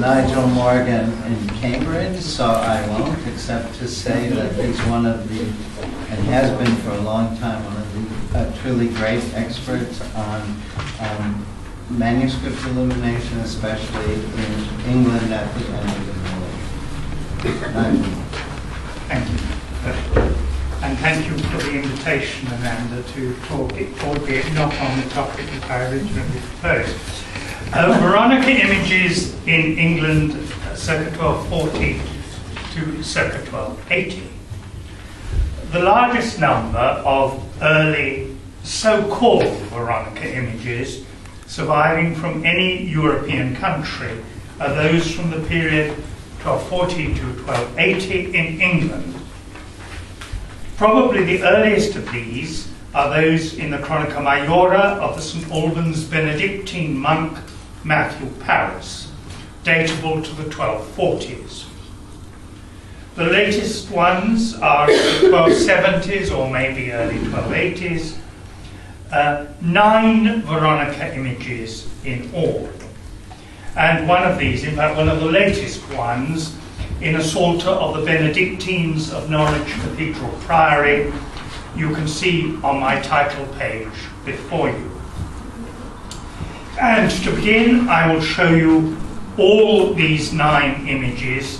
Nigel Morgan in Cambridge, so I won't, except to say that he's one of the, and has been for a long time, one of the truly great experts on manuscript illumination, especially in England at the end of the Middle Ages. Thank you. And thank you for the invitation, Amanda, to talk, albeit not on the topic that I originally proposed. Veronica images in England circa 1240 to circa 1280. The largest number of early so-called Veronica images surviving from any European country are those from the period 1240 to 1280 in England. Probably the earliest of these are those in the Chronica Majora of the St. Albans Benedictine monk Matthew Paris, datable to the 1240s. The latest ones are the 1270s or maybe early 1280s. 9 Veronica images in all. And one of these, in fact one of the latest ones, in a Psalter of the Benedictines of Norwich Cathedral Priory, you can see on my title page before you. And to begin, I will show you all these 9 images,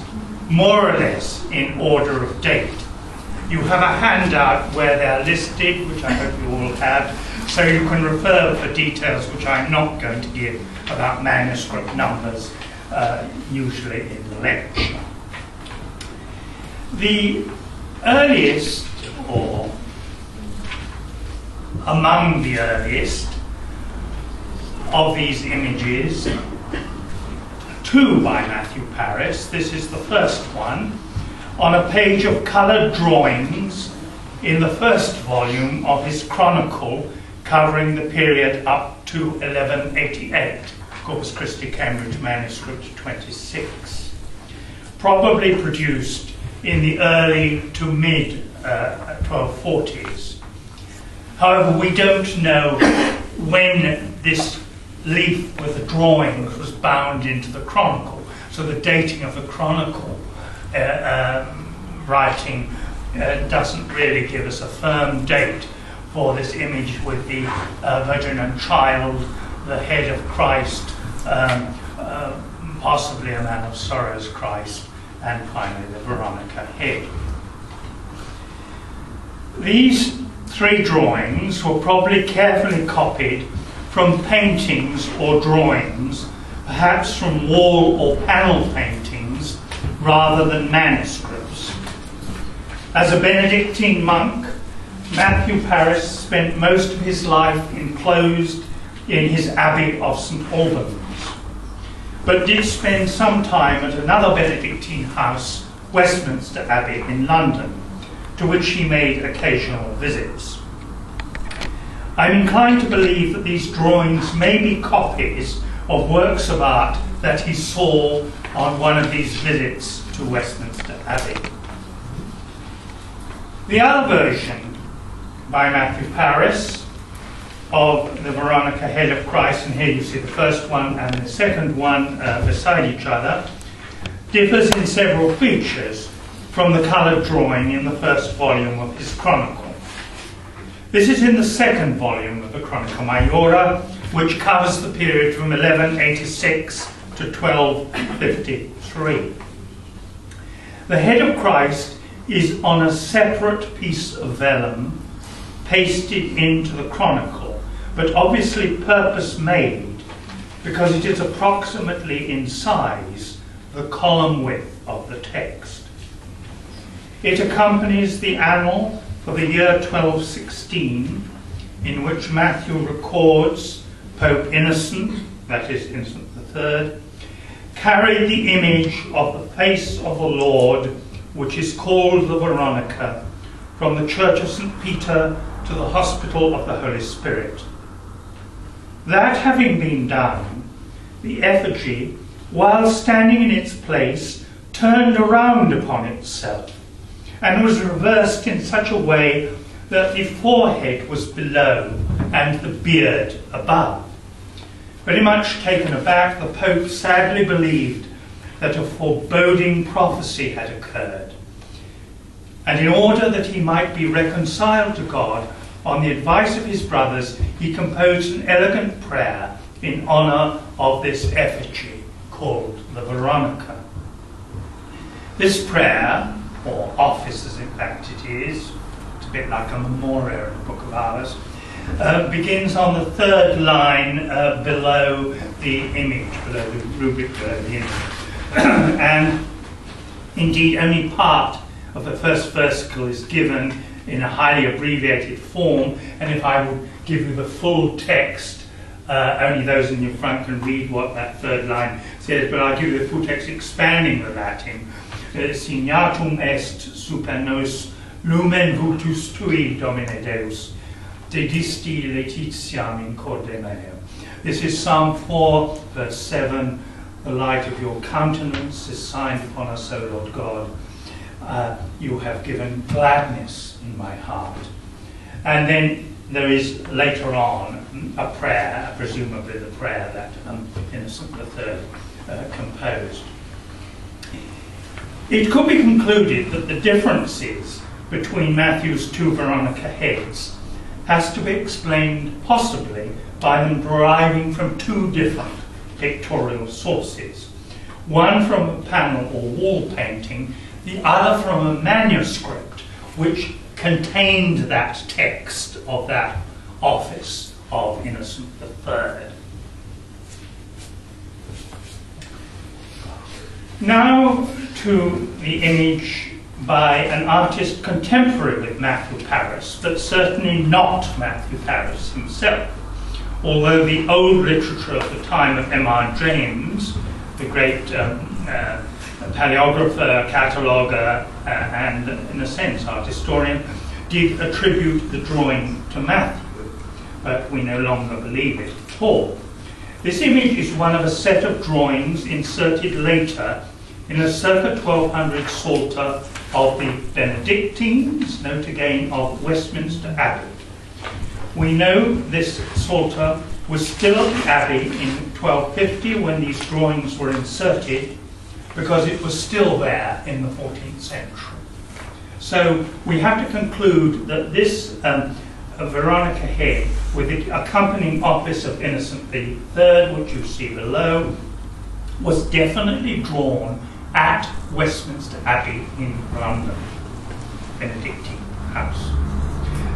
more or less in order of date. You have a handout where they're listed, which I hope you all have, so you can refer for details which I'm not going to give about manuscript numbers, usually in the lecture. The earliest, or among the earliest, of these images, 2 by Matthew Paris. This is the first one, on a page of coloured drawings in the first volume of his Chronicle, covering the period up to 1188, Corpus Christi Cambridge Manuscript 26. Probably produced in the early to mid 1240s. However, we don't know when this leaf with the drawings was bound into the Chronicle, so the dating of the Chronicle writing doesn't really give us a firm date for this image with the Virgin and Child, the head of Christ, possibly a Man of Sorrows Christ, and finally the Veronica head. These 3 drawings were probably carefully copied from paintings or drawings, perhaps from wall or panel paintings, rather than manuscripts. As a Benedictine monk, Matthew Paris spent most of his life enclosed in his abbey of St. Albans, but did spend some time at another Benedictine house, Westminster Abbey in London, to which he made occasional visits. I'm inclined to believe that these drawings may be copies of works of art that he saw on one of these visits to Westminster Abbey. The other version by Matthew Paris of the Veronica head of Christ, and here you see the first one and the second one beside each other, differs in several features from the coloured drawing in the first volume of his Chronicle. This is in the second volume of the Chronica Majora, which covers the period from 1186 to 1253. The head of Christ is on a separate piece of vellum pasted into the Chronicle, but obviously purpose-made because it is approximately in size the column width of the text. It accompanies the annal for the year 1216, in which Matthew records Pope Innocent, that is Innocent III, carried the image of the face of the Lord, which is called the Veronica, from the Church of St. Peter to the Hospital of the Holy Spirit. That having been done, the effigy, while standing in its place, turned around upon itself, and was reversed in such a way that the forehead was below and the beard above. Very much taken aback, the Pope sadly believed that a foreboding prophecy had occurred. And in order that he might be reconciled to God, on the advice of his brothers, he composed an elegant prayer in honor of this effigy called the Veronica. This prayer, or office as in fact it is, it's a bit like a memorial in the Book of Hours, begins on the third line below the image, below the rubric, below the image. And indeed only part of the first versicle is given in a highly abbreviated form, and if I would give you the full text, only those in your front can read what that third line says, but I'll give you the full text expanding the Latin. Signatum est super nos lumen vultus tui, Domine Deus, dedisti laetitiam in corde meo. This is Psalm 4, verse 7. The light of your countenance is signed upon us, O Lord God. You have given gladness in my heart. And then there is later on a prayer, presumably the prayer that Innocent III composed. It could be concluded that the differences between Matthew's two Veronica heads has to be explained possibly by them deriving from two different pictorial sources. One from a panel or wall painting, the other from a manuscript which contained that text of that office of Innocent III. Now to the image by an artist contemporary with Matthew Paris, but certainly not Matthew Paris himself, although the old literature of the time of M.R. James, the great paleographer, cataloguer, and in a sense art historian, did attribute the drawing to Matthew, but we no longer believe it at all. This image is one of a set of drawings inserted later in a circa 1200 Psalter of the Benedictines, note again of Westminster Abbey. We know this Psalter was still at the Abbey in 1250 when these drawings were inserted, because it was still there in the 14th century. So we have to conclude that this Veronica head, with the accompanying office of Innocent III, which you see below, was definitely drawn at Westminster Abbey in London, Benedictine house.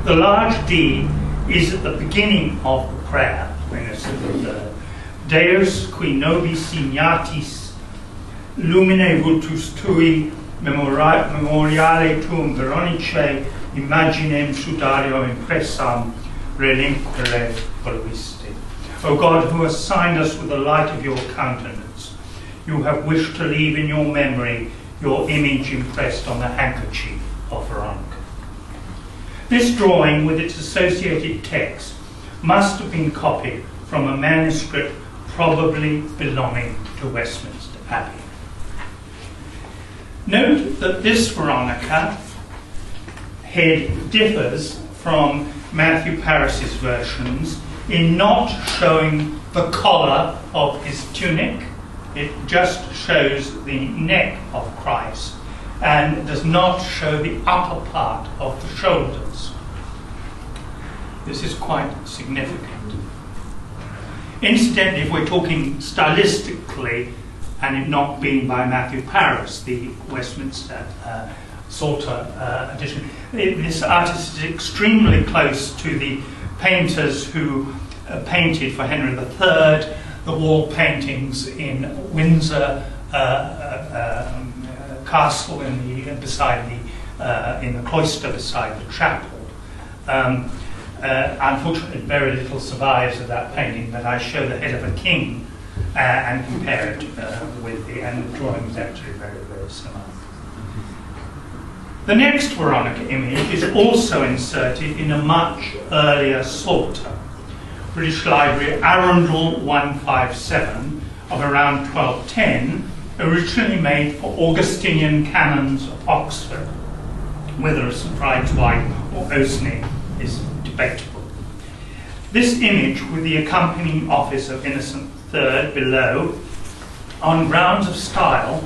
The large D is at the beginning of the prayer, Innocent III. Deus qui nobis signatis lumine vultus tui memoriale tuum Veronicae imaginem sudario impressam relinquere voluiste. O God, who has signed us with the light of your countenance, you have wished to leave in your memory your image impressed on the handkerchief of Veronica. This drawing, with its associated text, must have been copied from a manuscript probably belonging to Westminster Abbey. Note that this Veronica head differs from Matthew Paris's versions in not showing the collar of his tunic. It just shows the neck of Christ and does not show the upper part of the shoulders. This is quite significant. Incidentally, if we're talking stylistically, and it not being by Matthew Paris, the Westminster Psalter edition, this artist is extremely close to the painters who painted for Henry III the wall paintings in Windsor Castle in the cloister beside the chapel. Unfortunately, very little survives of that painting, but I show the head of a king and compare it with and the drawing is actually very, very similar. The next Veronica image is also inserted in a much earlier Psalter. British Library, Arundel 157 of around 1210, originally made for Augustinian canons of Oxford. Whether St. Bride's Wife or Osney is debatable. This image, with the accompanying office of Innocent III below, on grounds of style,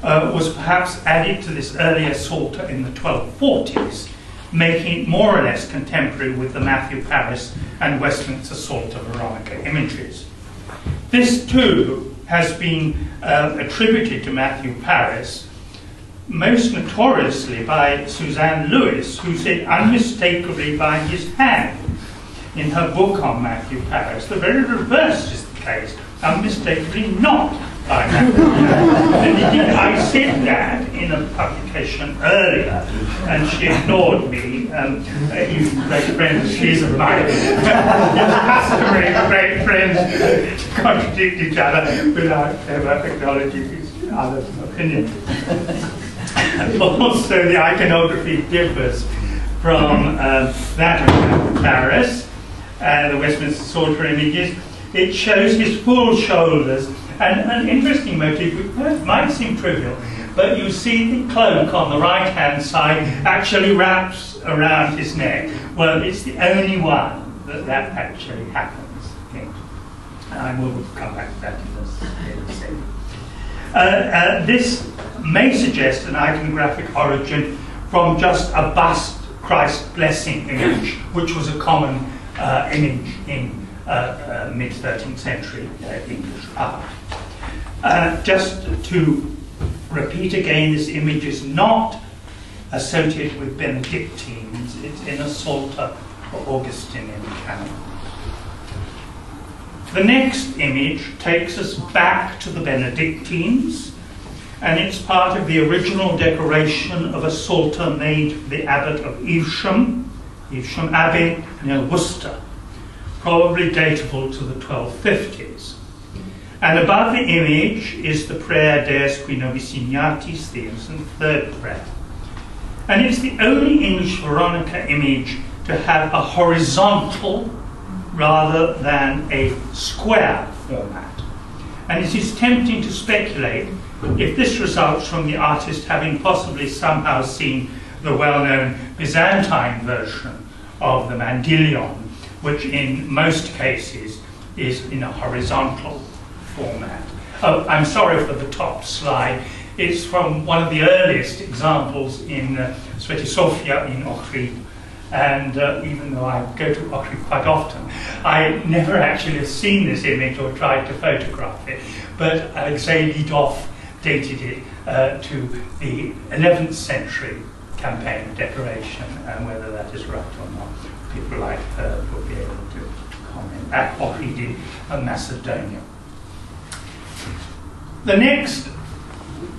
was perhaps added to this earlier Psalter in the 1240s, making it more or less contemporary with the Matthew Paris and Westminster Psalter Veronica images. This too has been attributed to Matthew Paris, most notoriously by Suzanne Lewis, who said unmistakably by his hand in her book on Matthew Paris. The very reverse is the case, unmistakably not by Matthew Paris. And indeed, I said that in a publication earlier, and she ignored me. You great friends, she's of mine. It's customary for great friends to contradict each other without ever acknowledging each other's opinion. Also, the iconography differs from that of Paris, the Westminster Psalter images. It shows his full shoulders, and an interesting motif, which might seem trivial, but you see the cloak on the right-hand side actually wraps around his neck. Well, it's the only one that actually happens. And I will come back to that in a second. This may suggest an iconographic origin from just a bust Christ blessing image, which was a common image in mid-13th century English art. Just to repeat again, this image is not associated with Benedictines. It's in a Psalter or Augustinian canon. The next image takes us back to the Benedictines, and it's part of the original decoration of a Psalter made for the Abbot of Evesham Abbey near Worcester, probably datable to the 1250s. And above the image is the prayer Deus qui nobis signatis, the innocent third prayer. And it's the only English Veronica image to have a horizontal rather than a square format. And it is tempting to speculate if this results from the artist having possibly somehow seen the well-known Byzantine version of the Mandylion, which in most cases is in a horizontal format. Oh, I'm sorry for the top slide. It's from one of the earliest examples in Sveti Sofia in Ohrid. And even though I go to Ohrid quite often, I never actually have seen this image or tried to photograph it. But Alexei Lidov dated it to the 11th century campaign decoration, and whether that is right or not, people like her will be able to comment. At Ohrid in Macedonia. The next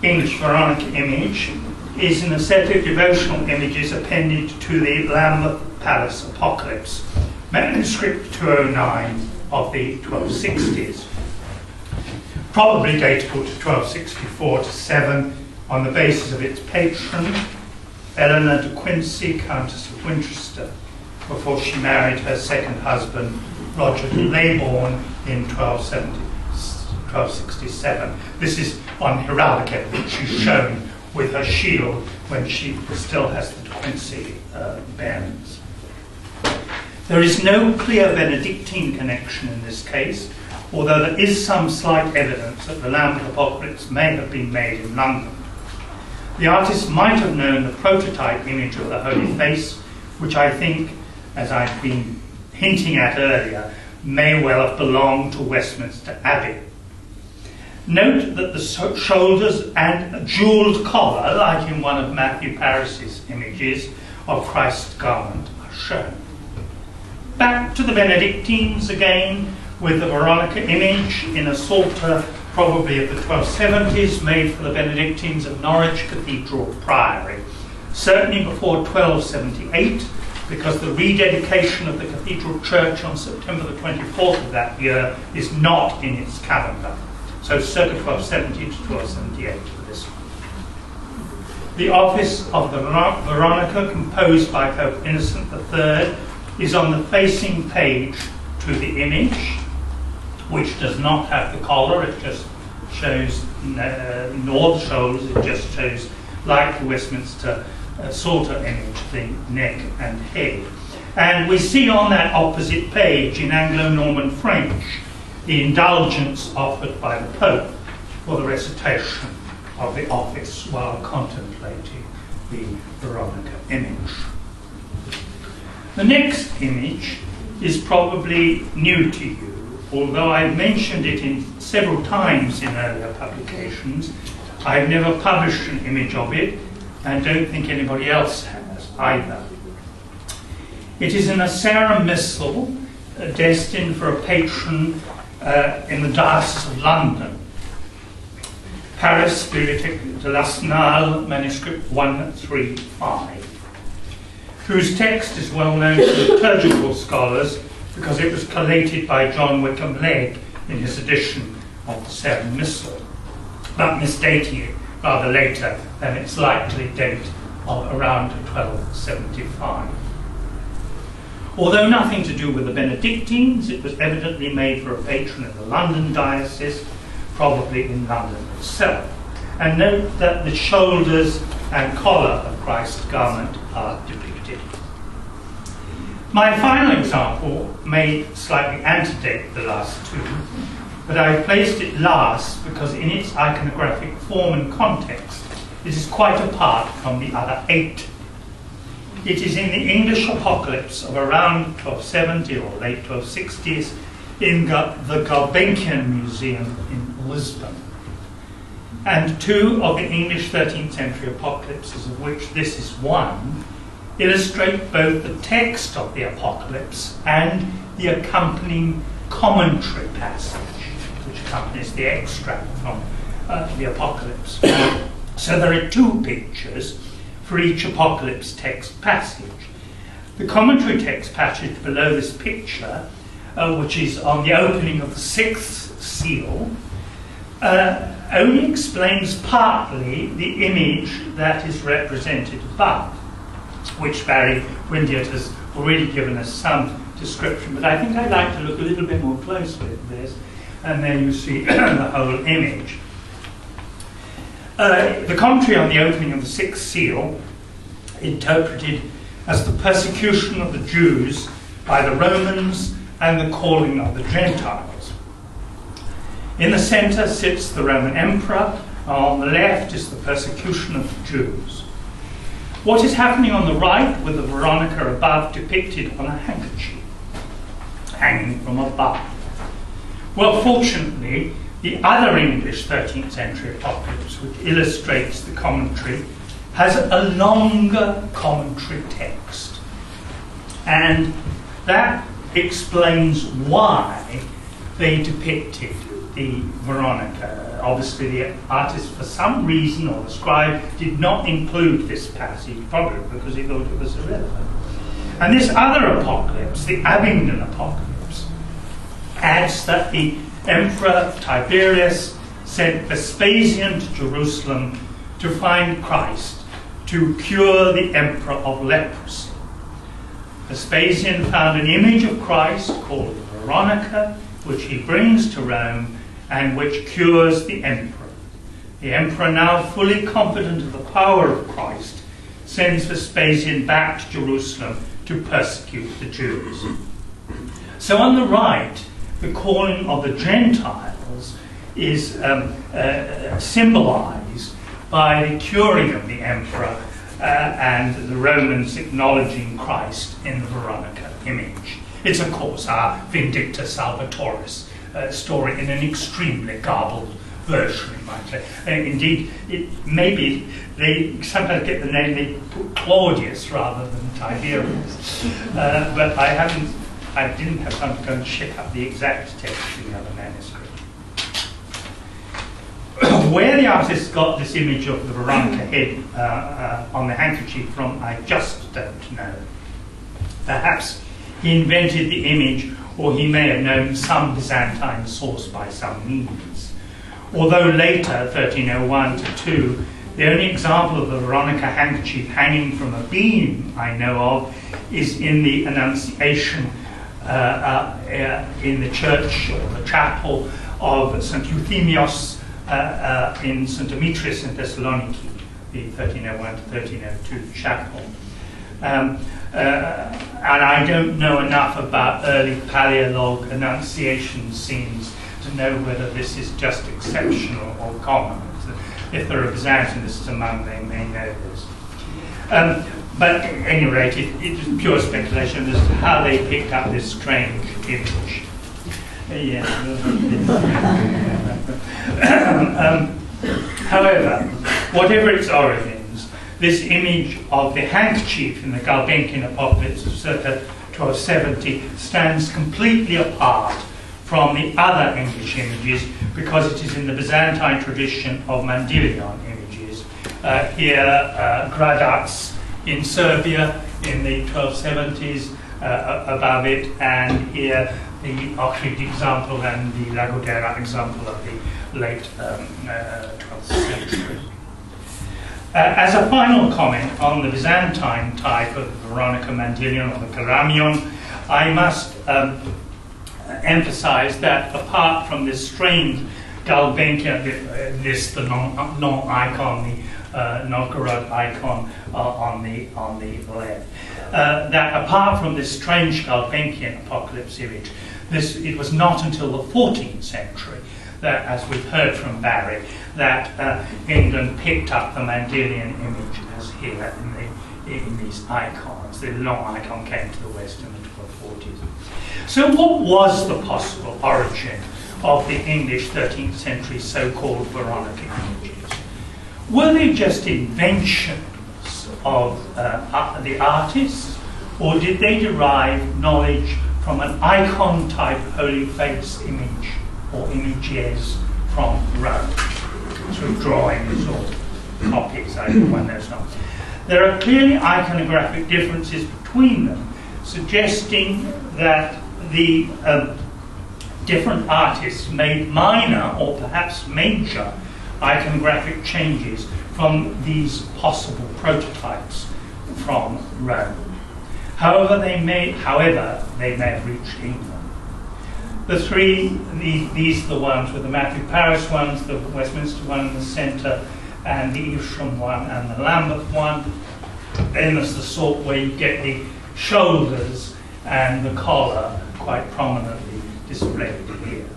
English Veronica image is in a set of devotional images appended to the Lambeth Palace Apocalypse, manuscript 209 of the 1260s. Probably datable to 1264-7 on the basis of its patron, Eleanor de Quincy, Countess of Winchester, before she married her second husband, Roger de Leybourne, in 1267. This is on heraldic, which she's shown with her shield when she still has the De Quincy bearings. There is no clear Benedictine connection in this case, although there is some slight evidence that the Lambeth Apocalypse may have been made in London. The artist might have known the prototype image of the Holy Face, which I think, as I've been hinting at earlier, may well have belonged to Westminster Abbey. Note that the shoulders and a jewelled collar, like in one of Matthew Paris's images of Christ's garment, are shown. Back to the Benedictines again, with the Veronica image in a Psalter probably of the 1270s, made for the Benedictines of Norwich Cathedral Priory. Certainly before 1278, because the rededication of the cathedral church on September the 24th of that year is not in its calendar. So circa 1270 to 1278 for this one. The office of the Veronica, composed by Pope Innocent III, is on the facing page to the image, which does not have the collar. It just shows, nor the shoulders, it just shows, like the Westminster Psalter image, the neck and head. And we see on that opposite page, in Anglo-Norman French, the indulgence offered by the Pope for the recitation of the office while contemplating the Veronica image. The next image is probably new to you, although I've mentioned it several times in earlier publications. I've never published an image of it, and don't think anybody else has either. It is an Asera Missal destined for a patron in the Diocese of London. Paris, Bibliothèque de l'Arsenal, manuscript 135, whose text is well known to liturgical scholars because it was collated by John Wickham Legge in his edition of the Asera Missal, but misdating it rather later than its likely date of around 1275. Although nothing to do with the Benedictines, it was evidently made for a patron of the London diocese, probably in London itself. And note that the shoulders and collar of Christ's garment are depicted. My final example may slightly antedate the last two, but I've placed it last because in its iconographic form and context, it is quite apart from the other 8. It is in the English Apocalypse of around 1270 or late 1260s in the Gulbenkian Museum in Lisbon. And 2 of the English 13th century apocalypses, of which this is one, illustrate both the text of the apocalypse and the accompanying commentary passage, which accompanies the extract from the apocalypse. So there are 2 pictures for each apocalypse text passage. The commentary text passage below this picture, which is on the opening of the 6th seal, only explains partly the image that is represented above, which Barry Windiott has already given us some description, but I think I'd like to look a little bit more closely at this, and then you see the whole image. The commentary on the opening of the 6th seal, interpreted as the persecution of the Jews by the Romans and the calling of the Gentiles. In the centre sits the Roman emperor, and on the left is the persecution of the Jews. What is happening on the right with the Veronica above depicted on a handkerchief, hanging from above? Well, fortunately, the other English 13th century apocalypse, which illustrates the commentary, has a longer commentary text. And that explains why they depicted the Veronica. Obviously, the artist, for some reason, or the scribe, did not include this passage, probably because he thought it was irrelevant. And this other apocalypse, the Abingdon apocalypse, adds that the Emperor Tiberius sent Vespasian to Jerusalem to find Christ, to cure the emperor of leprosy. Vespasian found an image of Christ called Veronica, which he brings to Rome and which cures the emperor. The emperor, now fully confident of the power of Christ, sends Vespasian back to Jerusalem to persecute the Jews. So on the right, the calling of the Gentiles is symbolized by the curing of the emperor and the Romans acknowledging Christ in the Veronica image. It's, of course, our Vindicta Salvatoris story in an extremely garbled version, you might say. Indeed, maybe they sometimes get the name, they put Claudius rather than Tiberius. But I didn't have time to go and check up the exact text in the other manuscript. Where the artist got this image of the Veronica head on the handkerchief from, I just don't know. Perhaps he invented the image, or he may have known some Byzantine source by some means. Although later, 1301 to 2, the only example of the Veronica handkerchief hanging from a beam I know of is in the Annunciation in the church or the chapel of St. Euthemios in St. Demetrius in Thessaloniki, the 1301 to 1302 chapel. And I don't know enough about early Paleolog Annunciation scenes to know whether this is just exceptional or common. If they're a Byzantinists among them, they know this. But at any rate, it is pure speculation as to how they picked up this strange image. However, whatever its origins, this image of the handkerchief in the Gulbenkian Apocalypse of circa 1270 stands completely apart from the other English images because it is in the Byzantine tradition of Mandylion images. Here, Gradac in Serbia in the 1270s above it, and here the Ochrid example and the Lagodera example of the late 12th century. As a final comment on the Byzantine type of Veronica Mandylion or the Karamion, I must emphasize that apart from this strange Gulbenkian, the non-icon, the Novgorod icon on the left, that apart from this strange Gulbenkian apocalypse image, it was not until the 14th century that, as we've heard from Barry, that England picked up the Mandylion image as here in these icons. The long icon came to the West in the 1240s. So what was the possible origin of the English 13th century so-called Veronica images? Were they just inventions of the artists, or did they derive knowledge from an icon-type holy face image or images from Rome? Through drawings or copies, one knows not. There are clearly iconographic differences between them, suggesting that the different artists made minor or perhaps major iconographic changes from these possible prototypes from Rome. However, they may have reached England. These are the ones with the Matthew Paris ones, the Westminster one in the centre, and the Evesham one and the Lambeth one. Then there's the sort where you get the shoulders and the collar quite prominently displayed here.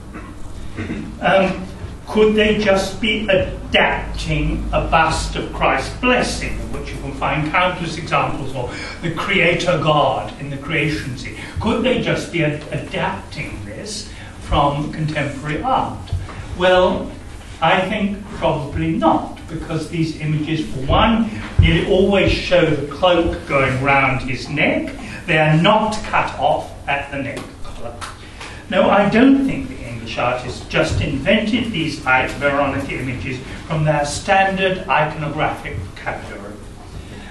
Could they just be adapting a bust of Christ's blessing, of which you can find countless examples, or the Creator God in the creation scene? Could they just be adapting this from contemporary art? Well, I think probably not, because these images, for one, nearly always show the cloak going round his neck. They are not cut off at the neck collar. No, I don't think the English artists just invented these Veronica images from their standard iconographic vocabulary.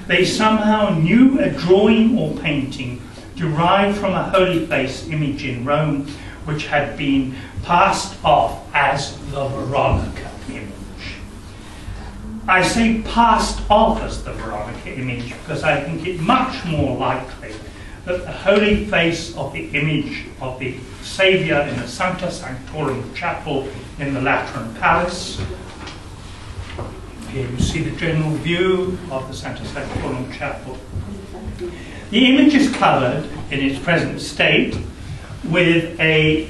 They somehow knew a drawing or painting derived from a holy face image in Rome, which had been passed off as the Veronica image. I say passed off as the Veronica image because I think it much more likely that the holy face of the image of the Saviour in the Sancta Sanctorum chapel in the Lateran Palace. Here you see the general view of the Sancta Sanctorum chapel. The image is covered in its present state with a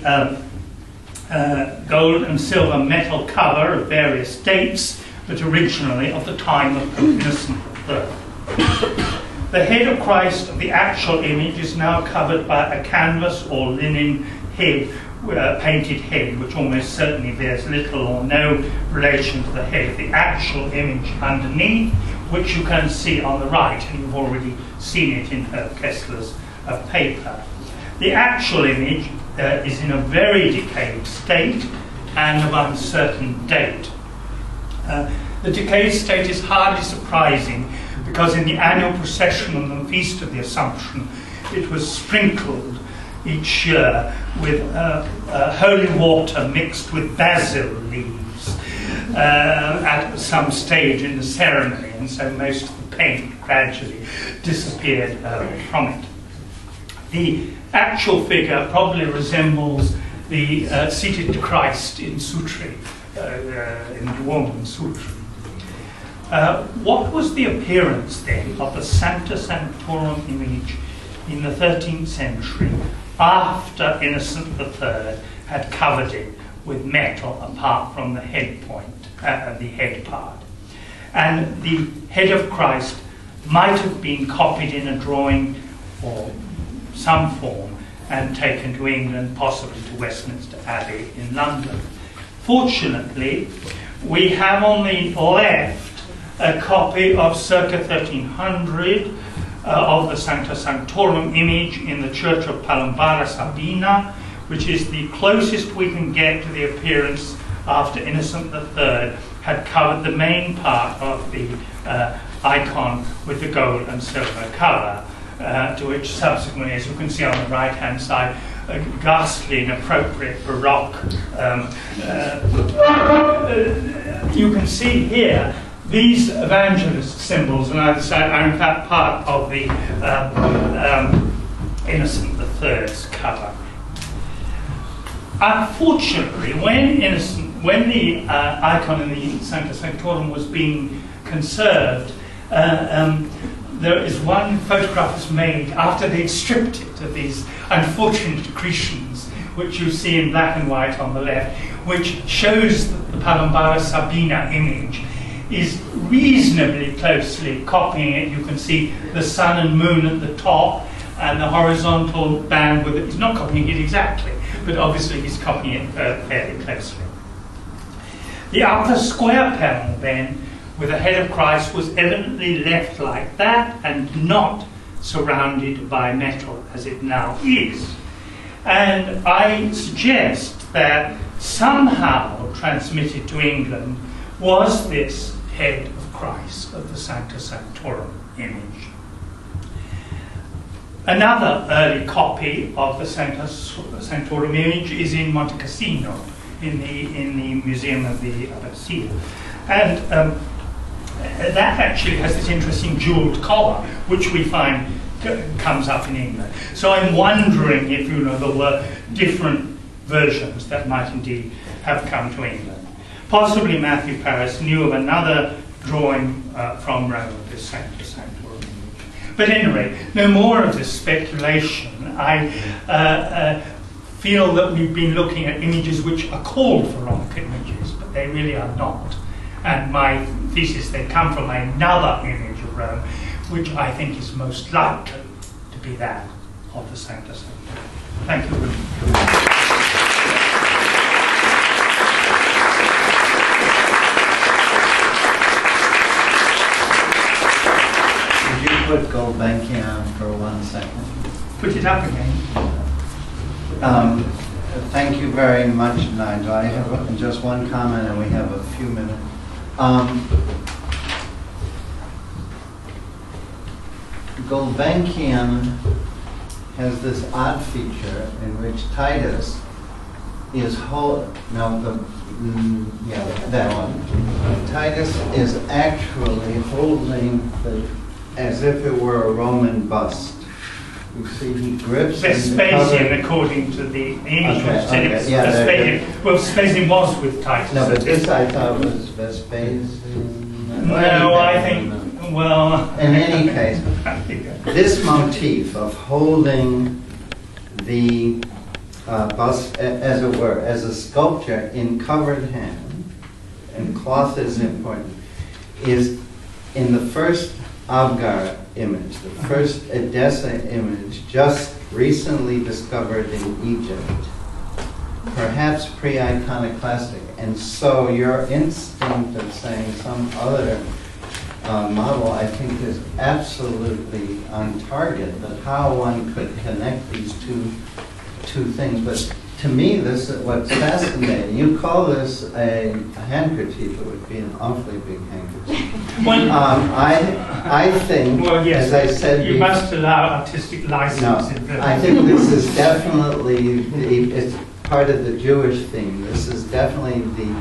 gold and silver metal cover of various dates, but originally of the time of Pope Innocent III. The head of Christ of the actual image is now covered by a canvas or linen head, painted head, which almost certainly bears little or no relation to the head of the actual image underneath, which you can see on the right, and you've already seen it in Herb Kessler's paper. The actual image is in a very decayed state and of uncertain date. The decayed state is hardly surprising because in the annual procession on the Feast of the Assumption, it was sprinkled each year with holy water mixed with basil leaves at some stage in the ceremony, and so most of the paint gradually disappeared from it. The actual figure probably resembles the seated Christ in Sutri, in the woman Sutri. What was the appearance then of the Sancta Sanctorum image in the 13th century after Innocent III had covered it with metal apart from the head point, the head part. And the head of Christ might have been copied in a drawing or some form and taken to England, possibly to Westminster Abbey in London. Fortunately, we have on the left a copy of circa 1300 of the Sancta Sanctorum image in the church of Palombara Sabina, which is the closest we can get to the appearance after Innocent III had covered the main part of the icon with the gold and silver colour, to which subsequently, as you can see on the right-hand side, a ghastly, inappropriate Baroque. You can see here these evangelist symbols on either side are in fact part of the Innocent III's cover. Unfortunately, when the icon in the Sancta Sanctorum was being conserved, there is one photograph was made after they'd stripped it of these unfortunate accretions, which you see in black and white on the left, which shows that the Palombara Sabina image is reasonably closely copying it. You can see the sun and moon at the top and the horizontal band with it. He's not copying it exactly, but obviously he's copying it fairly closely. The upper square panel then, with the head of Christ, was evidently left like that and not surrounded by metal as it now is. And I suggest that somehow transmitted to England was this head of Christ of the Sancta Sanctorum image. Another early copy of the Sancta Sanctorum image is in Monte Cassino, in the Museum of the Abbazia. And that actually has this interesting jewelled collar, which we find comes up in England. So I'm wondering if, you know, there were different versions that might indeed have come to England. Possibly Matthew Paris knew of another drawing from Rome of this Sancta Sanctorum image. But anyway, no more of this speculation. I feel that we've been looking at images which are called Veronica images, but they really are not. And my thesis, they come from another image of Rome, which I think is most likely to be that of the Sancta Sanctorum. Thank you. Would you put Gulbenkian for 1 second? Put it up again. Thank you very much, Nigel. I have just one comment and we have a few minutes. Gulbenkian has this odd feature in which Titus is that one. Titus is actually holding as if it were a Roman bust. You see, he grips Vespasian, according to the English Vespasian. Well, Vespasian was with Titus. No, but this I thought was Vespasian. No, I think, well... In any case, this motif of holding the bust, as it were, as a sculpture in covered hand, and cloth is important, is in the first Abgar image, the first Edessa image, just recently discovered in Egypt, perhaps pre-iconoclastic. And so your instinct of saying some other model, I think, is absolutely on target, but how one could connect these two things. But to me, this is what's fascinating. You call this a handkerchief, it would be an awfully big handkerchief. I think, well, yes, as I said, you must allow artistic license. No, I think this is definitely it's part of the Jewish theme. This is definitely the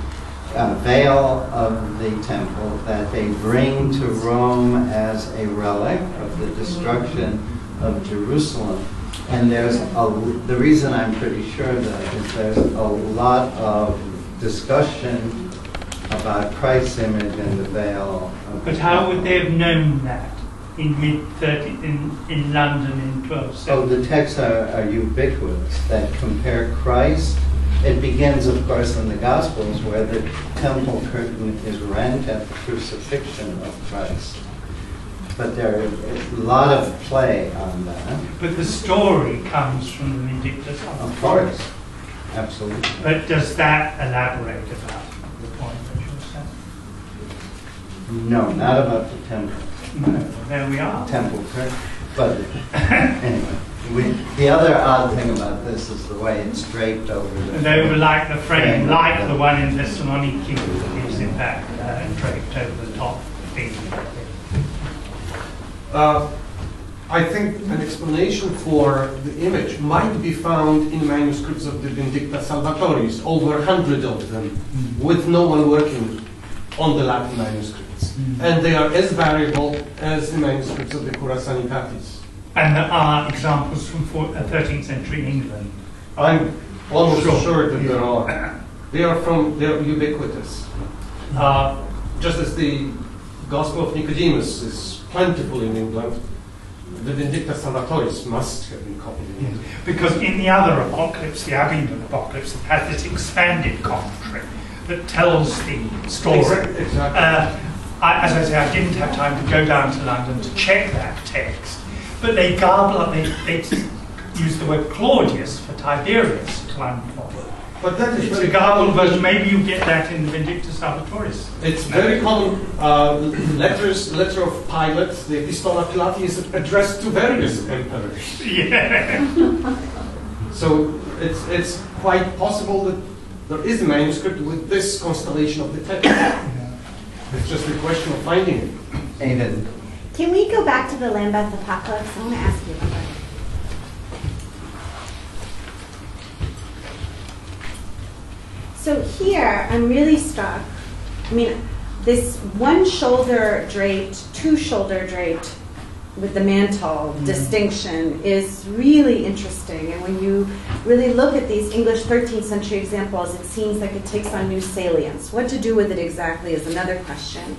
veil of the temple that they bring to Rome as a relic of the destruction of Jerusalem. And there's the reason I'm pretty sure of that is there's a lot of discussion about Christ's image and the veil. But how would they have known that in in London in 1270? Oh, the texts are ubiquitous that compare Christ It begins, of course, in the Gospels, where the temple curtain is rent at the crucifixion of Christ. But there is a lot of play on that. But the story comes from the Vindictus. Of course, absolutely. But does that elaborate about the point that you were saying? No, not about the temple. No, there we are. Temple curtain. But anyway. The other odd thing about this is the way it's draped over the... And over like the frame, like the one in Thessaloniki, is in fact draped over the top thing. I think an explanation for the image might be found in manuscripts of the Vindicta Salvatoris, over 100 of them, with no one working on the Latin manuscripts. And they are as variable as the manuscripts of the Cura Sanitatis. And there are examples from 13th century England. I'm almost sure that there are. They're ubiquitous. Just as the Gospel of Nicodemus is plentiful in England, the Vindicta Salvatoris must have been copied in England. Because in the other apocalypse, the Abingdon apocalypse, it has this expanded commentary that tells the story. Exactly. As I say, I didn't have time to go down to London to check that text. But they garble up, they use the word Claudius for Tiberius at one point. But that is It's very a garbled version. Maybe you get that in the Vindictus Salvatoris. It's very common. Letter of Pilate, the Epistola Pilati, is addressed to various emperors. Yeah. So it's quite possible that there is a manuscript with this constellation of the text. It's just a question of finding it. Aiden. Can we go back to the Lambeth Apocalypse? I want to ask you about that. So here, I'm really struck. I mean, this one shoulder draped, two shoulder draped with the mantle distinction is really interesting. And when you really look at these English 13th century examples, it seems like it takes on new salience. What to do with it exactly is another question.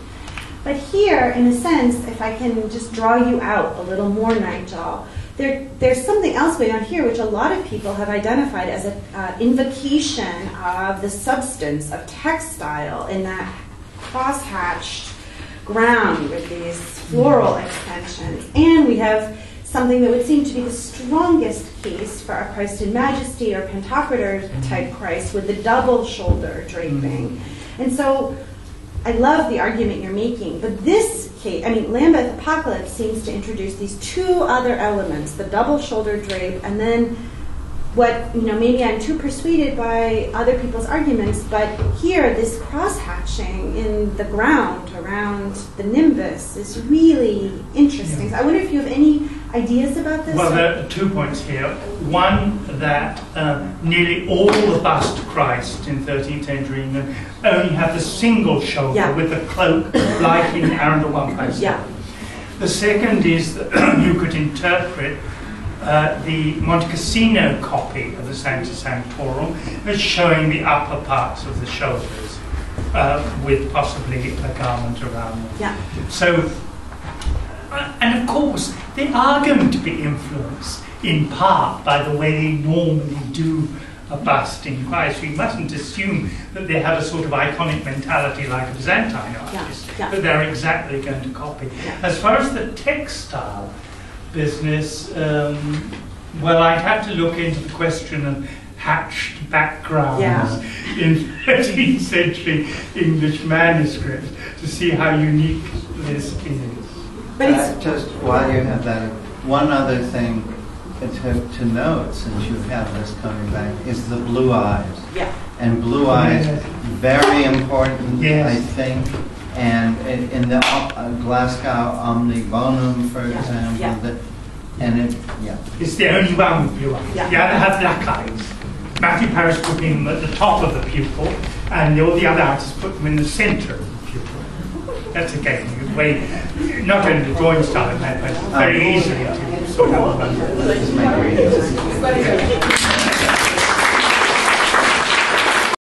But here, in a sense, if I can just draw you out a little more, Nigel, there's something else going on here which a lot of people have identified as an invocation of the substance of textile in that cross-hatched ground with these floral extensions. And we have something that would seem to be the strongest case for a Christ in Majesty or Pantocrator type Christ with the double shoulder draping. And so I love the argument you're making, but this case, I mean, Lambeth Apocalypse seems to introduce these two other elements, the double shoulder drape, and then what, maybe I'm too persuaded by other people's arguments, but here, this cross-hatching in the ground around the nimbus is really interesting. So I wonder if you have any ideas about this? Well, there are 2 points here. One, that nearly all the bust Christ in 13th century England only have the single shoulder with the cloak, like in Arundel 1 Yeah. The second is that you could interpret the Monte Cassino copy of the Sancta Sanctorum as showing the upper parts of the shoulders with possibly a garment around them. Yeah. So, and of course, they are going to be influenced in part by the way they normally do a bust in Christ. We mustn't assume that they have a sort of iconic mentality like a Byzantine artist, that they're exactly going to copy. As far as the textile business, well, I'd have to look into the question of hatched backgrounds in 13th century English manuscripts to see how unique this is. But just while you have that, one other thing to note, since you have this coming back, is the blue eyes. Yeah. And blue eyes, very important, I think. And in the Glasgow Omnibonum, for example, it's the only one with blue eyes. The other have black eyes. Matthew Paris put them at the top of the pupil, and all the other artists put them in the centre of the pupil. That's again a way, not only the drawing style, but very easily to sort of